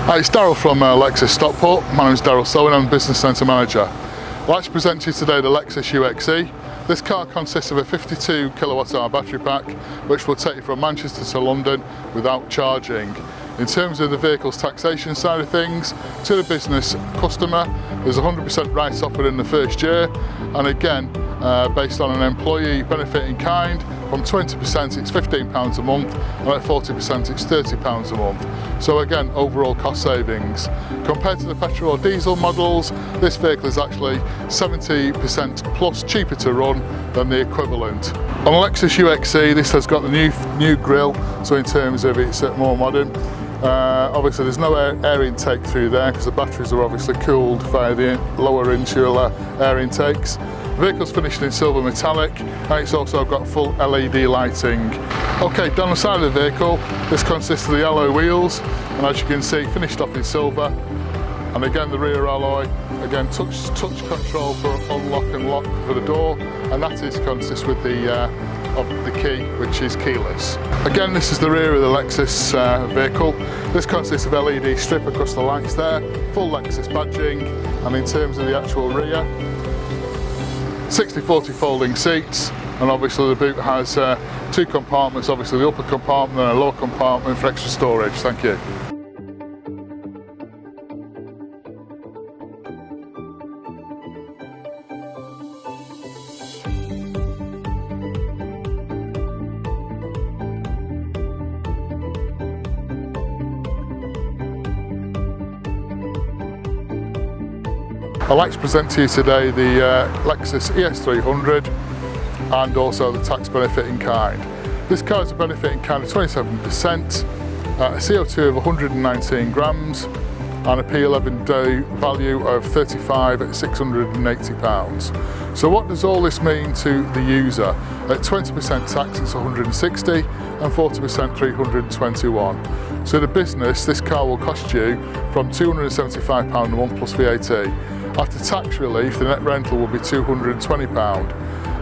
Hi, it's Daryl from Lexus Stockport. My name is Daryl Selwyn, I'm Business Centre Manager. I'd like to present to you today the Lexus UX. This car consists of a 52 kilowatt-hour battery pack which will take you from Manchester to London without charging. In terms of the vehicle's taxation side of things, to the business customer, there's 100% write-off within the first year, and again, based on an employee benefit in kind, from 20% it's £15 a month, and at 40% it's £30 a month. So again, overall cost savings. Compared to the petrol or diesel models, this vehicle is actually 70% plus cheaper to run than the equivalent. On Lexus UX, this has got the new grille, so in terms of it's more modern. Obviously there's no air intake through there because the batteries are obviously cooled via the lower insular air intakes. The vehicle's finished in silver metallic, and it's also got full LED lighting. Okay, down the side of the vehicle, this consists of the alloy wheels, and as you can see, finished off in silver. And again, the rear alloy, again touch control for unlock and lock for the door, and that consists with the key, which is keyless. Again, this is the rear of the Lexus vehicle. This consists of LED strip across the lights there, full Lexus badging, and in terms of the actual rear, 60/40 folding seats, and obviously the boot has two compartments, obviously the upper compartment and a lower compartment for extra storage. Thank you. I'd like to present to you today the Lexus ES300 and also the tax benefit in kind. This car has a benefit in kind of 27%, a CO2 of 119 grams and a P11 day value of £35,680. So what does all this mean to the user? At 20% tax it's 160 and 40% 321. So the business, this car will cost you from £275 a month plus VAT. After tax relief, the net rental will be £220.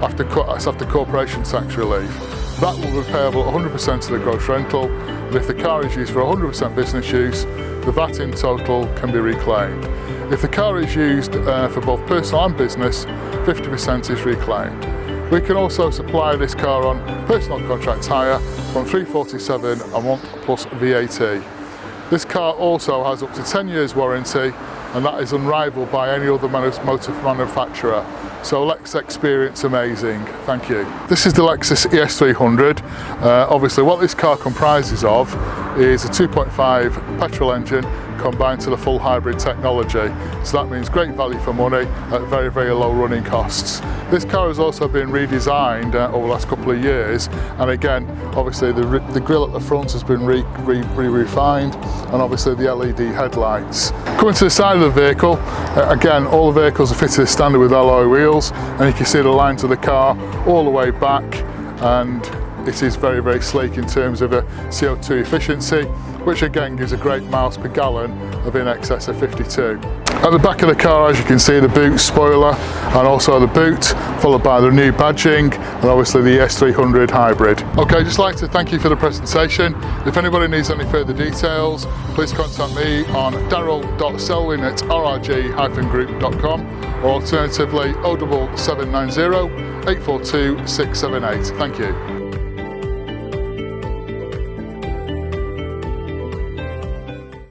That's after corporation tax relief. That will be payable 100% of the gross rental, and if the car is used for 100% business use, the VAT in total can be reclaimed. If the car is used for both personal and business, 50% is reclaimed. We can also supply this car on personal contract hire from £347 a month plus VAT. This car also has up to 10 years warranty, and that is unrivaled by any other motor manufacturer. So let's experience amazing. Thank you. This is the Lexus ES300. Obviously what this car comprises of is a 2.5 petrol engine combined to the full hybrid technology. So that means great value for money at very, very low running costs. This car has also been redesigned over the last couple of years, and again, obviously the grille at the front has been refined, and obviously the LED headlights. Coming to the side of the vehicle, again, all the vehicles are fitted as standard with alloy wheels, and you can see the lines of the car all the way back, and it is very, very sleek in terms of a CO2 efficiency, which again gives a great miles per gallon of in excess of 52. At the back of the car, as you can see, the boot spoiler and also the boot, followed by the new badging and obviously the S300 hybrid. Okay, just like to thank you for the presentation. If anybody needs any further details, please contact me on daryl.selwyn@rrg-group.com, or alternatively 07790 842 678. Thank you.